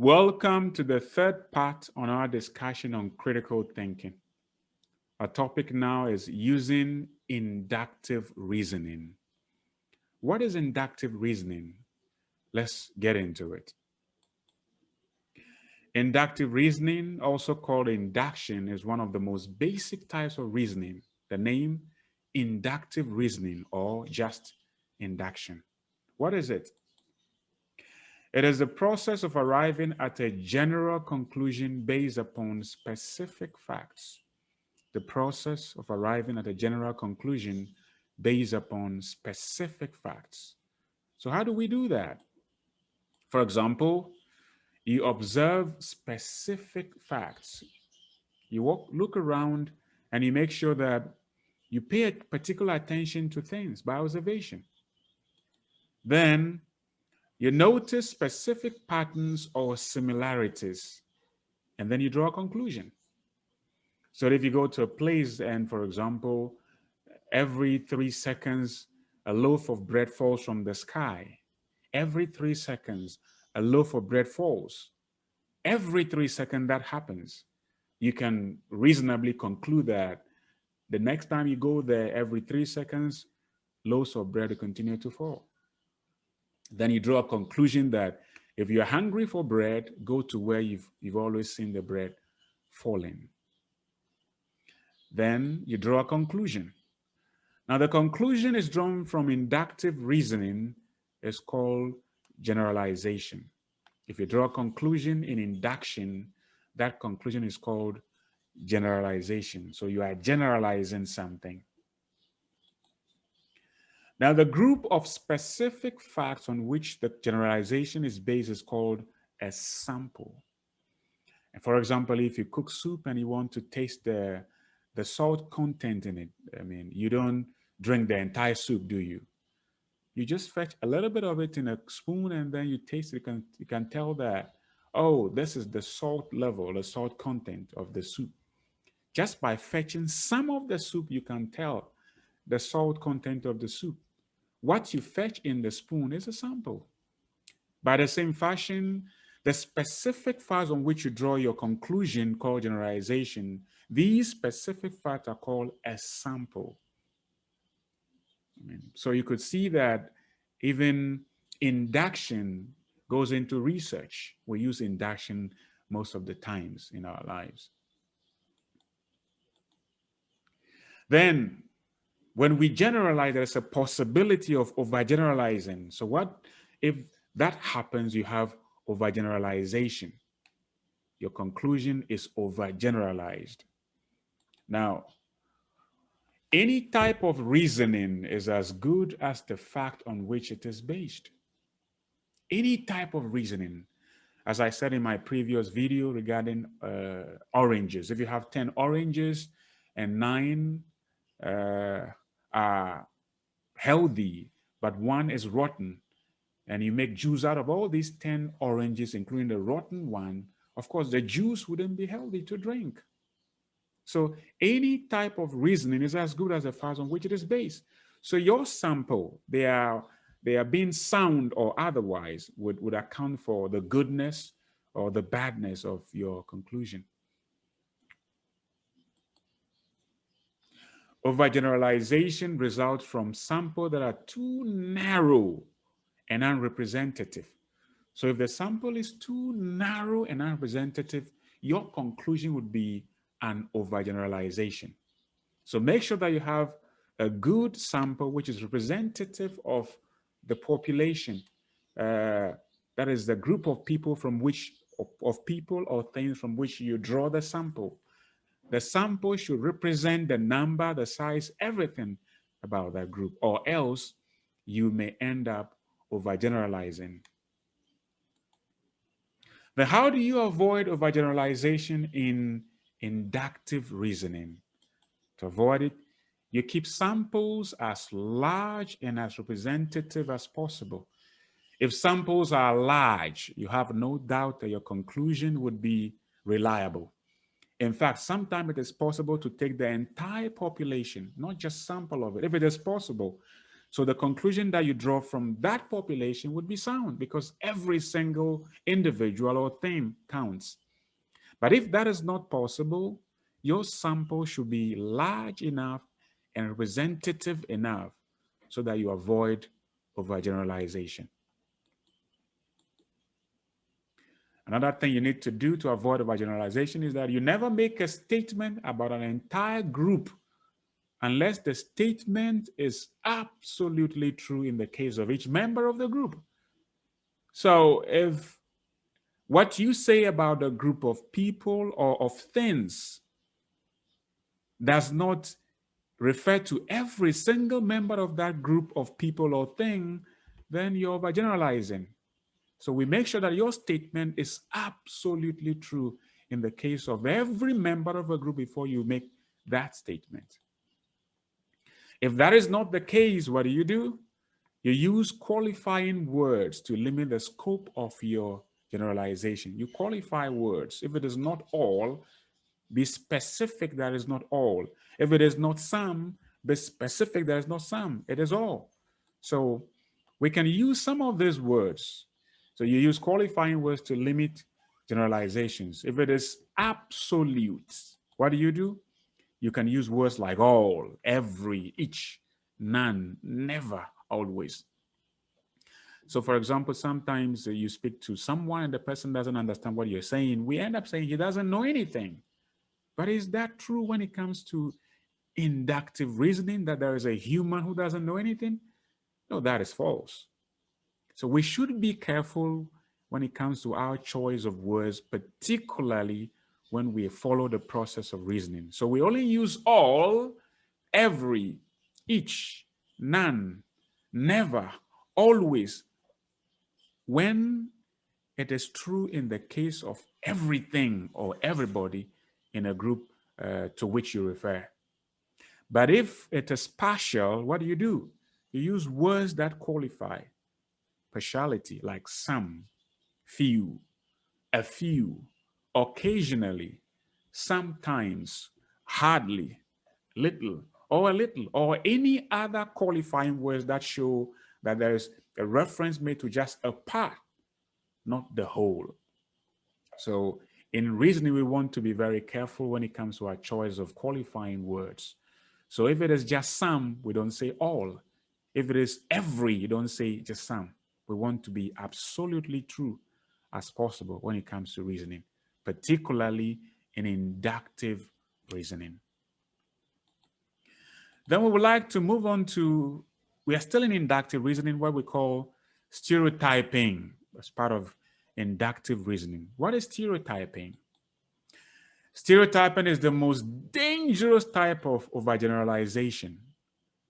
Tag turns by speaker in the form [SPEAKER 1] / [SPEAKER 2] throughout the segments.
[SPEAKER 1] Welcome to the third part on our discussion on critical thinking. Our topic now is using inductive reasoning. What is inductive reasoning? Let's get into it. Inductive reasoning, also called induction, is one of the most basic types of reasoning. The name inductive reasoning or just induction. What is it? It is the process of arriving at a general conclusion based upon specific facts. The process of arriving at a general conclusion based upon specific facts. So, how do we do that? For example, you observe specific facts. You look around and you make sure that you pay particular attention to things by observation. Then you notice specific patterns or similarities, and then you draw a conclusion. So if you go to a place and, for example, every 3 seconds, a loaf of bread falls from the sky. Every 3 seconds, a loaf of bread falls. Every 3 seconds that happens, you can reasonably conclude that the next time you go there, every 3 seconds, loaves of bread will continue to fall. Then you draw a conclusion that if you're hungry for bread, go to where you've always seen the bread falling. Then you draw a conclusion. Now, the conclusion is drawn from inductive reasoning. It's called generalization. If you draw a conclusion in induction, that conclusion is called generalization. So you are generalizing something. Now, the group of specific facts on which the generalization is based is called a sample. And for example, if you cook soup and you want to taste the salt content in it, you don't drink the entire soup, do you? You just fetch a little bit of it in a spoon and then you taste it. You can tell that, oh, this is the salt level, the salt content of the soup. Just by fetching some of the soup, you can tell the salt content of the soup. What you fetch in the spoon is a sample. By the same fashion, the specific facts on which you draw your conclusion, called generalization, these specific facts are called a sample. So you could see that even induction goes into research. We use induction most of the times in our lives. Then, when we generalize, there's a possibility of overgeneralizing. So what if that happens? You have overgeneralization. Your conclusion is overgeneralized. Now, any type of reasoning is as good as the fact on which it is based. Any type of reasoning. As I said in my previous video regarding oranges, if you have 10 oranges and 9 are healthy, but 1 is rotten, and you make juice out of all these 10 oranges, including the rotten one, of course, the juice wouldn't be healthy to drink. So any type of reasoning is as good as the facts on which it is based. So your sample, they are being sound or otherwise, would account for the goodness or the badness of your conclusion. Overgeneralization results from samples that are too narrow and unrepresentative. So if the sample is too narrow and unrepresentative, your conclusion would be an overgeneralization. So make sure that you have a good sample which is representative of the population. That is the group of people from which, of people or things from which you draw the sample. The sample should represent the number, the size, everything about that group, or else you may end up overgeneralizing. Then how do you avoid overgeneralization in inductive reasoning? To avoid it, you keep samples as large and as representative as possible. If samples are large, you have no doubt that your conclusion would be reliable. In fact, sometimes it is possible to take the entire population, not just sample of it. If it is possible, So the conclusion that you draw from that population would be sound because every single individual or thing counts. But if that is not possible, your sample should be large enough and representative enough so that you avoid overgeneralization. Another thing you need to do to avoid overgeneralization is that you never make a statement about an entire group unless the statement is absolutely true in the case of each member of the group. So if what you say about a group of people or of things does not refer to every single member of that group of people or thing, then you're overgeneralizing. So we make sure that your statement is absolutely true in the case of every member of a group before you make that statement. If that is not the case, what do? You use qualifying words to limit the scope of your generalization. You qualify words. If it is not all, be specific that is not all. If it is not some, be specific that is not some. It is all. So we can use some of these words. So you use qualifying words to limit generalizations. If it is absolute, what do? You can use words like all, every, each, none, never, always. So for example, sometimes you speak to someone and the person doesn't understand what you're saying. We end up saying he doesn't know anything. But is that true when it comes to inductive reasoning, that there is a human who doesn't know anything? No, that is false. So we should be careful when it comes to our choice of words, particularly when we follow the process of reasoning. So we only use all, every, each, none, never, always, when it is true in the case of everything or everybody in a group to which you refer. But if it is partial, what do? You use words that qualify partiality, like some, few, a few, occasionally, sometimes, hardly, little, or any other qualifying words that show that there is a reference made to just a part, not the whole. So in reasoning, we want to be very careful when it comes to our choice of qualifying words. So if it is just some, we don't say all. If it is every, you don't say just some. We want to be absolutely true as possible when it comes to reasoning, particularly in inductive reasoning. Then we would like to move on to, we are still in inductive reasoning, what we call stereotyping as part of inductive reasoning. What is stereotyping? Stereotyping is the most dangerous type of overgeneralization.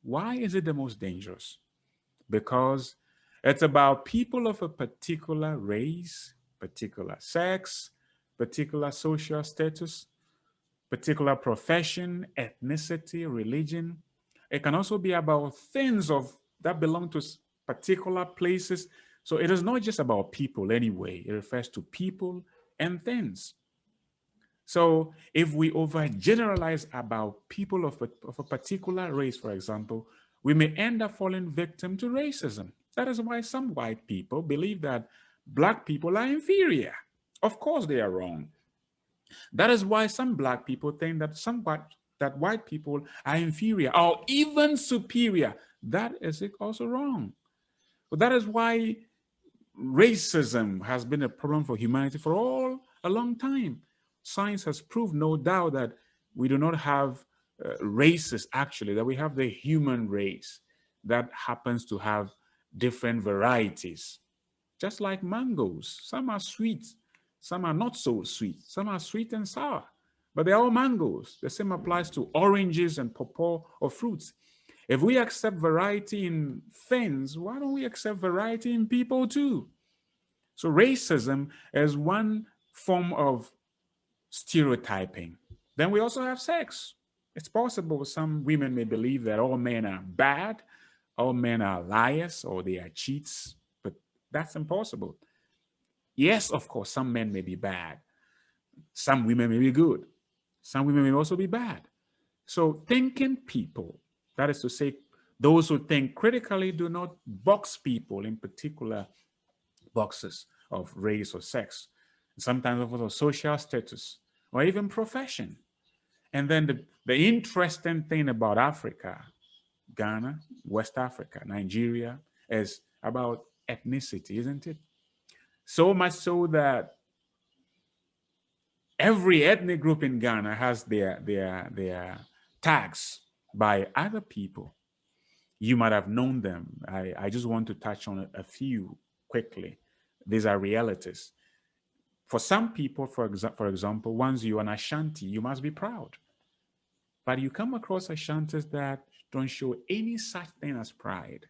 [SPEAKER 1] Why is it the most dangerous? Because it's about people of a particular race, particular sex, particular social status, particular profession, ethnicity, religion. It can also be about things of that belong to particular places. So it is not just about people anyway. It refers to people and things. So if we overgeneralize about people of a particular race, for example, we may end up falling victim to racism. That is why some white people believe that black people are inferior. Of course, they are wrong. That is why some black people think that white people are inferior or even superior. That is also wrong. But that is why racism has been a problem for humanity for a long time. Science has proved, no doubt, that we do not have races, actually, that we have the human race that happens to have different varieties. Just like mangoes, some are sweet, some are not so sweet, some are sweet and sour, but they're all mangoes. The same applies to oranges and pawpaw or fruits. If we accept variety in things, why don't we accept variety in people too? So racism is one form of stereotyping. Then we also have sex. It's possible some women may believe that all men are bad, all men are liars, or they are cheats, but that's impossible. Yes, of course, some men may be bad. Some women may be good. Some women may also be bad. So thinking people, that is to say, Those who think critically do not box people in particular boxes of race or sex, sometimes also social status or even profession. And then the interesting thing about Africa, Ghana, West Africa, Nigeria, is about ethnicity, isn't it? So much so that every ethnic group in Ghana has their tags by other people. You might have known them. I just want to touch on a few quickly. These are realities. For some people, for example, once you're an Ashanti, you must be proud. But you come across Ashantis that don't show any such thing as pride.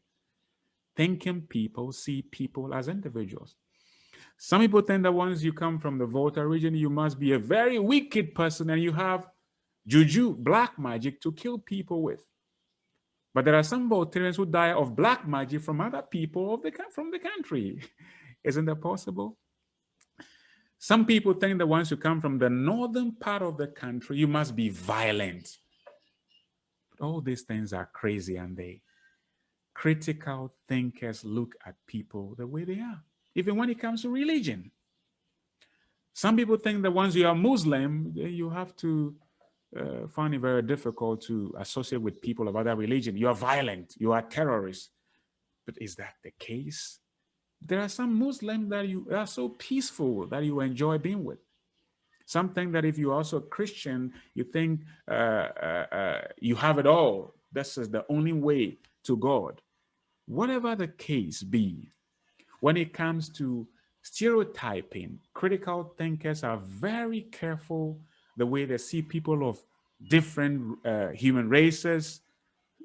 [SPEAKER 1] Thinking people see people as individuals. Some people think that once you come from the Volta region, you must be a very wicked person and you have juju, black magic to kill people with. But there are some Voltarians who die of black magic from other people from the country. Isn't that possible? Some people think that once you come from the northern part of the country, you must be violent. But all these things are crazy, and they critical thinkers look at people the way they are, even when it comes to religion. Some people think that once you are Muslim, you have to find it very difficult to associate with people of other religion. You are violent, you are terrorists. But is that the case? There are some Muslims that you are so peaceful that you enjoy being with. Something that if you're also a Christian, you think you have it all. This is the only way to God. Whatever the case be, when it comes to stereotyping, critical thinkers are very careful the way they see people of different human races,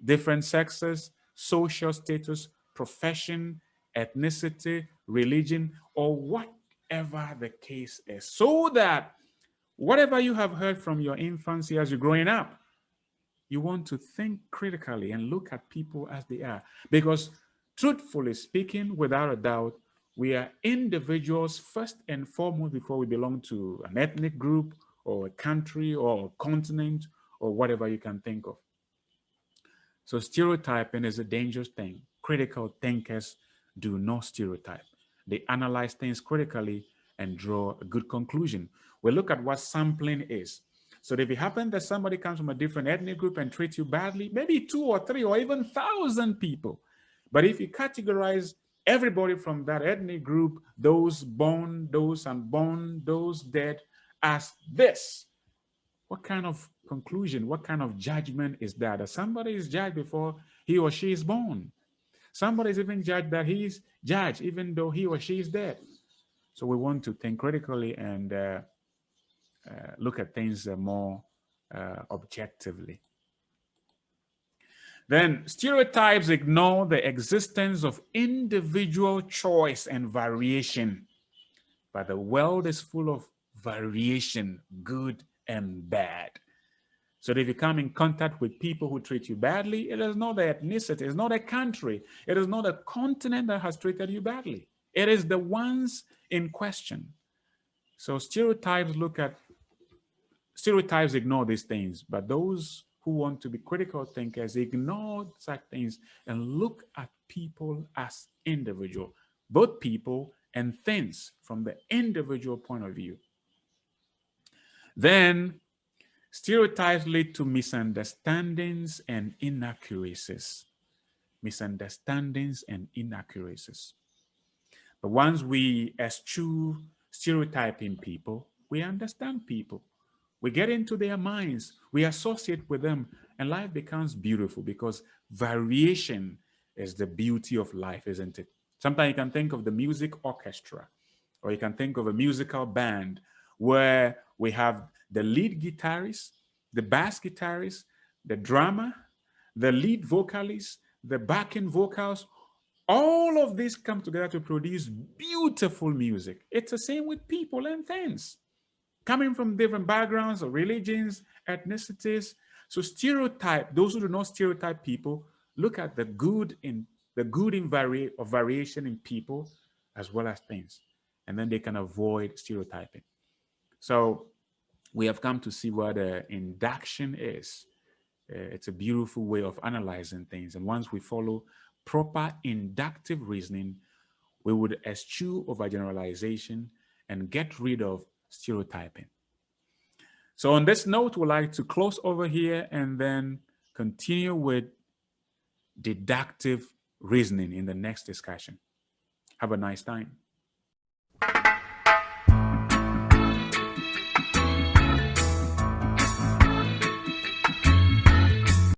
[SPEAKER 1] different sexes, social status, profession, ethnicity, religion, or whatever the case is, so that whatever you have heard from your infancy as you're growing up, you want to think critically and look at people as they are. Because truthfully speaking, without a doubt, we are individuals first and foremost before we belong to an ethnic group or a country or a continent or whatever you can think of. So stereotyping is a dangerous thing. Critical thinkers do not stereotype. They analyze things critically and draw a good conclusion. We look at what sampling is. So if it happens that somebody comes from a different ethnic group and treats you badly, maybe 2 or 3 or even 1,000 people. But if you categorize everybody from that ethnic group, those born, those unborn, those dead, as this, what kind of conclusion, what kind of judgment is that? That somebody is judged before he or she is born. Somebody is even judged that he is judged even though he or she is dead. So we want to think critically and look at things more objectively. Then stereotypes ignore the existence of individual choice and variation. But the world is full of variation, good and bad. So if you come in contact with people who treat you badly, it is not the ethnicity, it's not a country, it is not a continent that has treated you badly. It is the ones in question. So stereotypes ignore these things, but those who want to be critical thinkers ignore such things and look at people as individual, both people and things from the individual point of view. Then stereotypes lead to misunderstandings and inaccuracies. Misunderstandings and inaccuracies. But once we eschew stereotyping people, we understand people. We get into their minds, we associate with them, and life becomes beautiful because variation is the beauty of life, isn't it? Sometimes you can think of the music orchestra, or you can think of a musical band where we have the lead guitarist, the bass guitarist, the drummer, the lead vocalist, the backing vocals. All of these come together to produce beautiful music. It's the same with people and things coming from different backgrounds or religions, ethnicities. So stereotype, those who do not stereotype people, look at the good in variation in people as well as things. And then they can avoid stereotyping. So we have come to see what induction is. It's a beautiful way of analyzing things. And once we follow proper inductive reasoning, we would eschew overgeneralization and get rid of stereotyping. So on this note, we'd like to close over here and then continue with deductive reasoning in the next discussion. Have a nice time.